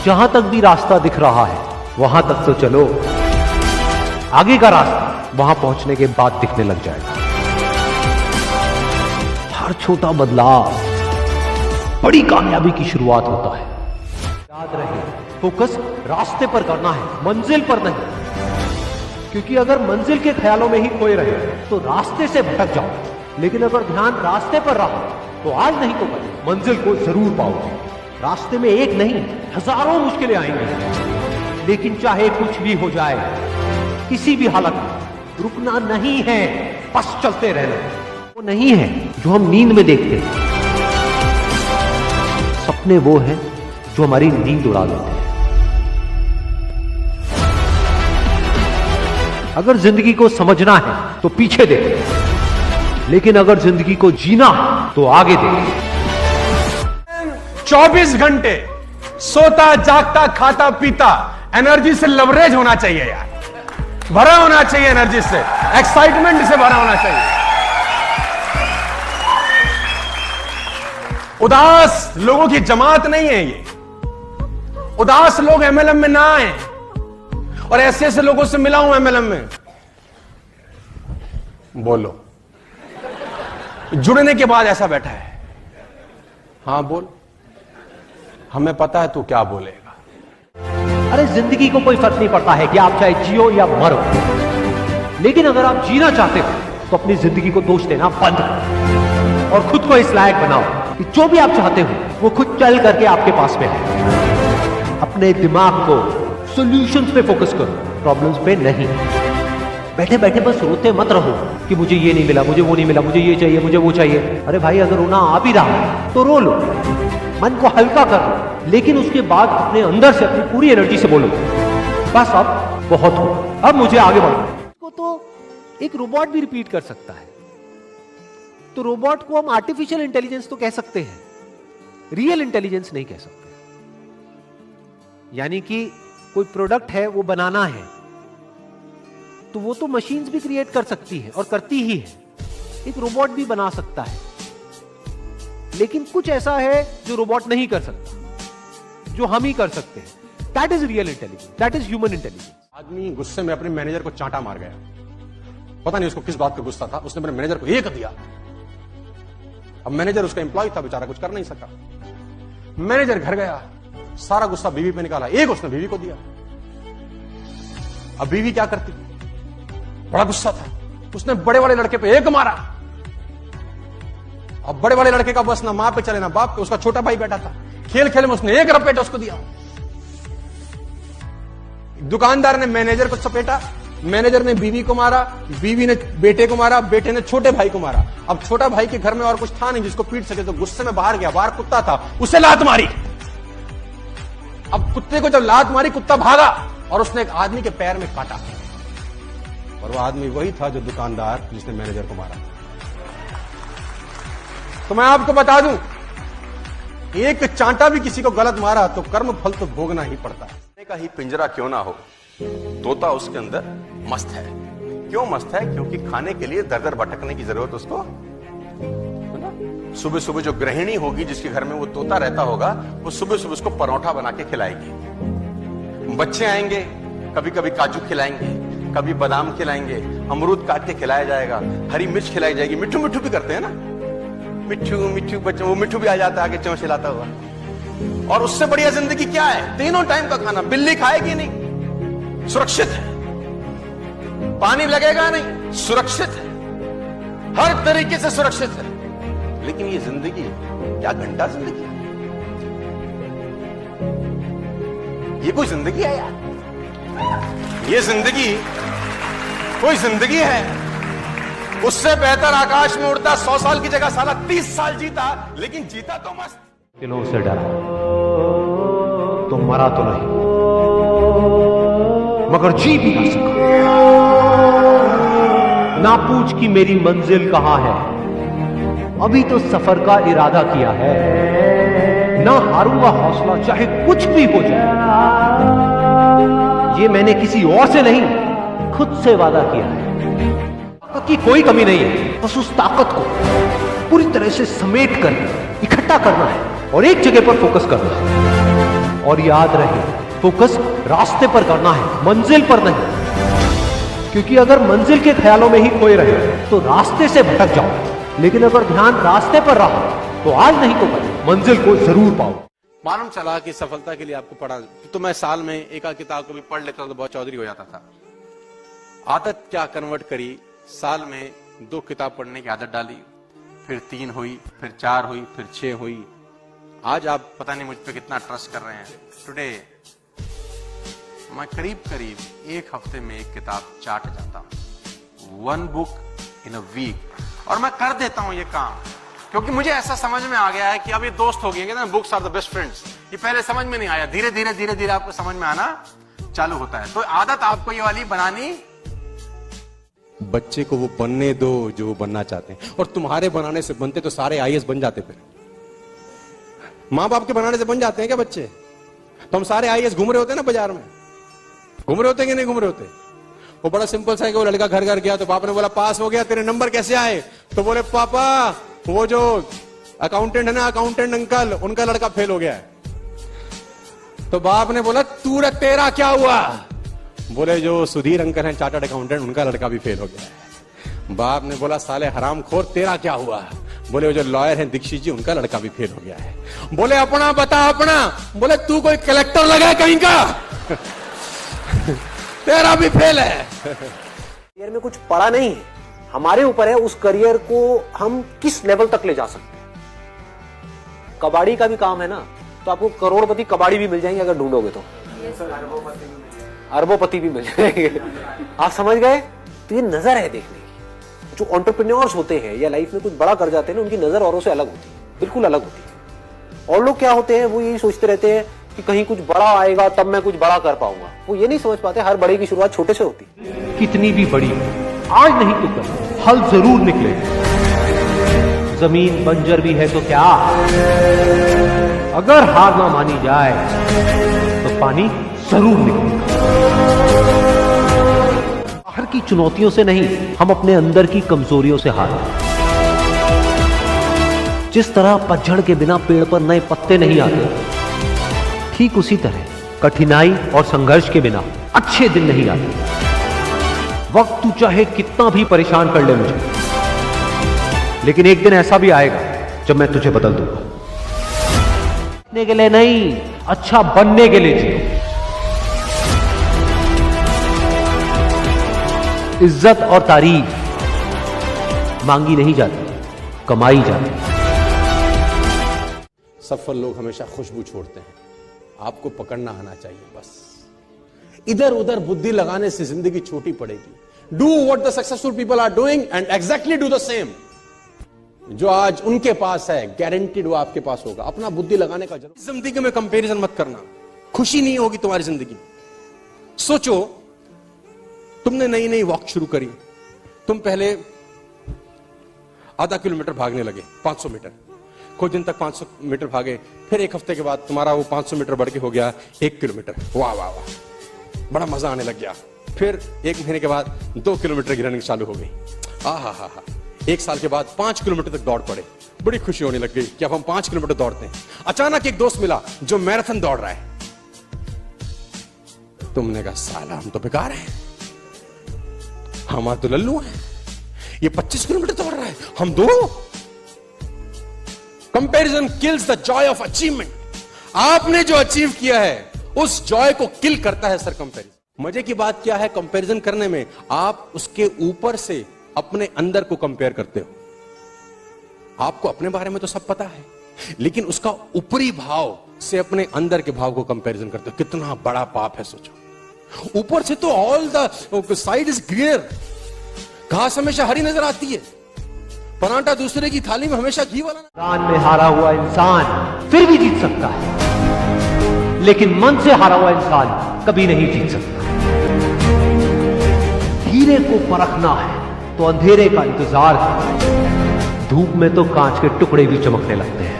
जहां तक भी रास्ता दिख रहा है वहां तक तो चलो, आगे का रास्ता वहां पहुंचने के बाद दिखने लग जाएगा। हर छोटा बदलाव बड़ी कामयाबी की शुरुआत होता है। याद रहे, फोकस रास्ते पर करना है, मंजिल पर नहीं। क्योंकि अगर मंजिल के ख्यालों में ही खोए रहे तो रास्ते से भटक जाओ, लेकिन अगर ध्यान रास्ते पर रहा तो आज नहीं तो कल मंजिल को जरूर पाओगे। रास्ते में एक नहीं हजारों मुश्किलें आएंगी, लेकिन चाहे कुछ भी हो जाए, किसी भी हालत में रुकना नहीं है, बस चलते रहना। वो नहीं है जो हम नींद में देखते हैं, सपने वो हैं जो हमारी नींद उड़ा देते हैं। अगर जिंदगी को समझना है तो पीछे देखो, लेकिन अगर जिंदगी को जीना है तो आगे देखो। 24 घंटे सोता जागता खाता पीता एनर्जी से लवरेज होना चाहिए यार, भरा होना चाहिए एनर्जी से, एक्साइटमेंट से भरा होना चाहिए। उदास लोगों की जमात नहीं है ये। उदास लोग एमएलएम में ना आए, और ऐसे ऐसे लोगों से मिला हूं एमएलएम में। बोलो, जुड़ने के बाद ऐसा बैठा है, हां बोल, हमें पता है तू क्या बोलेगा। अरे जिंदगी को कोई फर्क नहीं पड़ता है कि आप चाहे जियो या मरो, लेकिन अगर आप जीना चाहते हो तो अपनी जिंदगी को दोष देना बंद करो और खुद को इस लायक बनाओ कि जो भी आप चाहते हो वो खुद चल करके आपके पास में है। अपने दिमाग को सॉल्यूशंस पे फोकस करो, प्रॉब्लम्स पे नहीं। बैठे बैठे बस रोते मत रहो कि मुझे ये नहीं मिला, मुझे वो नहीं मिला, मुझे ये चाहिए, मुझे वो चाहिए। अरे भाई, अगर रोना आ भी रहा है तो रो लो, मन को हल्का करो, लेकिन उसके बाद अपने अंदर से अपनी पूरी एनर्जी से बोलो, बस अब बहुत हो, अब मुझे आगे बढ़ो। इसको तो एक रोबोट भी रिपीट कर सकता है, तो रोबोट को हम आर्टिफिशियल इंटेलिजेंस तो कह सकते हैं, रियल इंटेलिजेंस नहीं कह सकते। यानी कि कोई प्रोडक्ट है वो बनाना है तो वो तो मशीन्स भी क्रिएट कर सकती है और करती ही है, एक रोबोट भी बना सकता है। लेकिन कुछ ऐसा है जो रोबोट नहीं कर सकता, जो हम ही कर सकते हैं। That is real intelligence, that is human intelligence. आदमी गुस्से में अपने मैनेजर को चांटा मार गया, पता नहीं उसको किस बात का गुस्सा था, उसने अपने मैनेजर को एक दिया। अब मैनेजर उसका एम्प्लॉय था, बेचारा कुछ कर नहीं सका। मैनेजर घर गया, सारा गुस्सा बीवी पे निकाला, एक उसने बीवी को दिया। अब बीवी क्या करती, बड़ा गुस्सा था, उसने बड़े वाले लड़के पे एक मारा। अब बड़े वाले लड़के का बस ना मां पे चले ना बाप पे, उसका छोटा भाई बैठा था, खेल खेल में उसने एक रपेट उसको दिया। दुकानदार ने मैनेजर को सपेटा, मैनेजर ने बीवी को मारा, बीवी ने बेटे को मारा, बेटे ने छोटे भाई को मारा। अब छोटा भाई के घर में और कुछ था नहीं जिसको पीट सके, तो गुस्से में बाहर गया, बाहर कुत्ता था, उसे लात मारी। अब कुत्ते को जब लात मारी, कुत्ता भागा और उसने एक आदमी के पैर में काटा, और वो आदमी वही था जो दुकानदार जिसने मैनेजर को मारा। तो मैं आपको बता दूं, एक चांटा भी किसी को गलत मारा तो कर्म फल तो भोगना ही पड़ता है। का ही पिंजरा क्यों ना हो, तोता उसके अंदर मस्त है। क्यों मस्त है? क्योंकि खाने के लिए दर दर भटकने की जरूरत उसको है ना। सुबह सुबह जो गृहिणी होगी जिसके घर में वो तोता रहता होगा, वो सुबह सुबह उसको परोठा बना के खिलाएगी। बच्चे आएंगे, कभी कभी काजू खिलाएंगे, कभी बादाम खिलाएंगे, अमरूद काट के खिलाया जाएगा, हरी मिर्च खिलाई जाएगी। मिट्ठू मिट्ठू भी करते हैं ना, मिट्ठू मिट्ठू बच्चे, वो मिट्ठू भी आ जाता है आगे चौंच हिलाता हुआ। और उससे बढ़िया जिंदगी क्या है? तीनों टाइम का खाना। बिल्ली खाएगी नहीं, सुरक्षित है। पानी लगेगा नहीं, सुरक्षित है, हर तरीके से सुरक्षित है। लेकिन ये जिंदगी क्या घंटा जिंदगी है? ये कोई जिंदगी है यार? ये जिंदगी कोई जिंदगी है? उससे बेहतर आकाश में उड़ता 100 साल की जगह साला 30 साल जीता, लेकिन जीता तो मस्त। दिलों से डरा तो मरा तो नहीं, मगर जी भी ना सका। ना पूछ कि मेरी मंजिल कहां है, अभी तो सफर का इरादा किया है। ना हारूंगा हौसला चाहे कुछ भी हो जाए, ये मैंने किसी और से नहीं खुद से वादा किया है। ताकत की कोई कमी नहीं है, बस उस ताकत को पूरी तरह से समेट कर इकट्ठा करना है और एक जगह पर फोकस करना है। और याद रहे, फोकस रास्ते पर करना है, मंजिल पर नहीं। क्योंकि अगर मंजिल के ख्यालों में ही खोए रहे तो रास्ते से भटक जाओ, लेकिन अगर ध्यान रास्ते पर रहा तो आज नहीं तो कल मंजिल को जरूर पाओ। मालूम चला कि सफलता के लिए आपको पढ़ा तो मैं साल में एक आध किताब को भी पढ़ लेता तो बहुत चौधरी हो जाता था। आदत क्या कन्वर्ट करी, साल में 2 किताब पढ़ने की आदत डाली, फिर 3 हुई, फिर 4 हुई, फिर 6 हुई। आज आप पता नहीं मुझ पे कितना ट्रस्ट कर रहे हैं। टुडे मैं करीब करीब 1 हफ्ते में 1 किताब चाट जाता हूं, 1 बुक इन अ वीक। और मैं कर देता हूं ये काम क्योंकि मुझे ऐसा समझ में आ गया है कि अब ये दोस्त हो गए ना, books are the best friends. ये पहले समझ में नहीं आया, धीरे धीरे आपको समझ में आना चालू होता है। तो आदत आपको ये वाली बनानी, बच्चे को वो बनने दो जो वो बनना चाहते हैं। और तुम्हारे बनाने से बनते तो सारे आईएएस बन जाते। फिर मां बाप के बनाने से बन जाते हैं क्या बच्चे? तो हम सारे आईएएस घूम रहे होते हैं ना, बाजार में घूम रहे होते हैं कि नहीं घूम रहे होते? वो बड़ा सिंपल सा है कि वो लड़का घर घर गया तो पापा ने बोला पास हो गया, तेरे नंबर कैसे आए? तो बोले पापा वो जो अकाउंटेंट है ना, अकाउंटेंट अंकल, उनका लड़का फेल हो गया है। तो बाप ने बोला तेरा क्या हुआ? बोले जो सुधीर अंकल हैं चार्टर्ड अकाउंटेंट, उनका लड़का भी फेल हो गया है। बाप ने बोला साले हरामखोर तेरा क्या हुआ? बोले वो जो लॉयर हैं दीक्षित जी, उनका लड़का भी फेल हो गया है। बोले अपना बता अपना। बोले तू कोई कलेक्टर लगा कहीं का? तेरा भी फेल है। करियर में कुछ पड़ा नहीं है, हमारे ऊपर है उस करियर को हम किस लेवल तक ले जा सकते हैं। कबाड़ी का भी काम है ना, तो आपको करोड़पति कबाड़ी भी मिल जाएंगे अगर ढूंढोगे तो, अरबोपति भी मिल जाएंगे। आप समझ गए? तो ये नजर है देखने की। जो एंटरप्रेन्योर्स होते हैं या लाइफ में कुछ बड़ा कर जाते हैं ना, उनकी नजर औरों से अलग होती है, बिल्कुल अलग होती है। और लोग क्या होते हैं, वो यही सोचते रहते हैं कि कहीं कुछ बड़ा आएगा तब मैं कुछ बड़ा कर पाऊंगा। वो ये नहीं समझ पाते हर बड़े की शुरुआत छोटे से होती है। कितनी भी बड़ी हो, आज नहीं तो कल हल जरूर निकलेगा। जमीन बंजर भी है तो क्या, अगर हार ना मानी जाए तो पानी जरूर निकलेगा। बाहर की चुनौतियों से नहीं, हम अपने अंदर की कमजोरियों से हारते हैं। जिस तरह पतझड़ के बिना पेड़ पर नए पत्ते नहीं आते, ठीक उसी तरह कठिनाई और संघर्ष के बिना अच्छे दिन नहीं आते। वक्त तू चाहे कितना भी परेशान कर ले मुझे, लेकिन एक दिन ऐसा भी आएगा जब मैं तुझे बदल दूंगा। बनने के लिए नहीं, अच्छा बनने के लिए जियो। इज्जत और तारीफ मांगी नहीं जाती, कमाई जाती। सफल लोग हमेशा खुशबू छोड़ते हैं, आपको पकड़ना आना चाहिए बस। इधर उधर बुद्धि लगाने से जिंदगी छोटी पड़ेगी। Do what the successful people are doing and exactly do the same. जो आज उनके पास है गारंटीड वो आपके पास होगा। अपना बुद्धि लगाने का जरूर। जिंदगी में कंपैरिजन मत करना, खुशी नहीं होगी तुम्हारी जिंदगी में। सोचो तुमने नई नई वॉक शुरू करी, तुम पहले आधा किलोमीटर भागने लगे, 500 मीटर, कुछ दिन तक 500 मीटर भागे, फिर एक हफ्ते के बाद तुम्हारा वो 500 मीटर बढ़ के हो गया 1 किलोमीटर। वाह वाह वाह, बड़ा मजा आने लग गया। फिर 1 महीने के बाद 2 किलोमीटर की रनिंग चालू हो गई। आहा हा हा। 1 साल के बाद 5 किलोमीटर तक दौड़ पड़े, बड़ी खुशी होने लग गई कि अब हम 5 किलोमीटर दौड़ते हैं। अचानक एक दोस्त मिला जो मैराथन दौड़ रहा है। तुमने कहा साला हम तो बेकार हैं, हमारे तो लल्लू हैं, ये 25 किलोमीटर दौड़ रहा है, हम 2। Comparison kills the Joy of achievement. आपने जो अचीव किया है उस जॉय को किल करता है सर कंपैरिजन। मजे की बात क्या है कंपैरिजन करने में, आप उसके ऊपर से अपने अंदर को कंपेयर करते हो। आपको अपने बारे में तो सब पता है, लेकिन उसका ऊपरी भाव से अपने अंदर के भाव को कंपैरिजन करते हो। कितना बड़ा पाप है सोचो। ऊपर से तो all the side is greener, घास हमेशा हरी नजर आती है, परांठा दूसरे की थाली में हमेशा घी वाला। मैदान में हारा हुआ इंसान फिर भी जीत सकता है, लेकिन मन से हारा हुआ इंसान कभी नहीं जीत सकता। हीरे को परखना है तो अंधेरे का इंतजार करो। धूप में तो कांच के टुकड़े भी चमकने लगते हैं।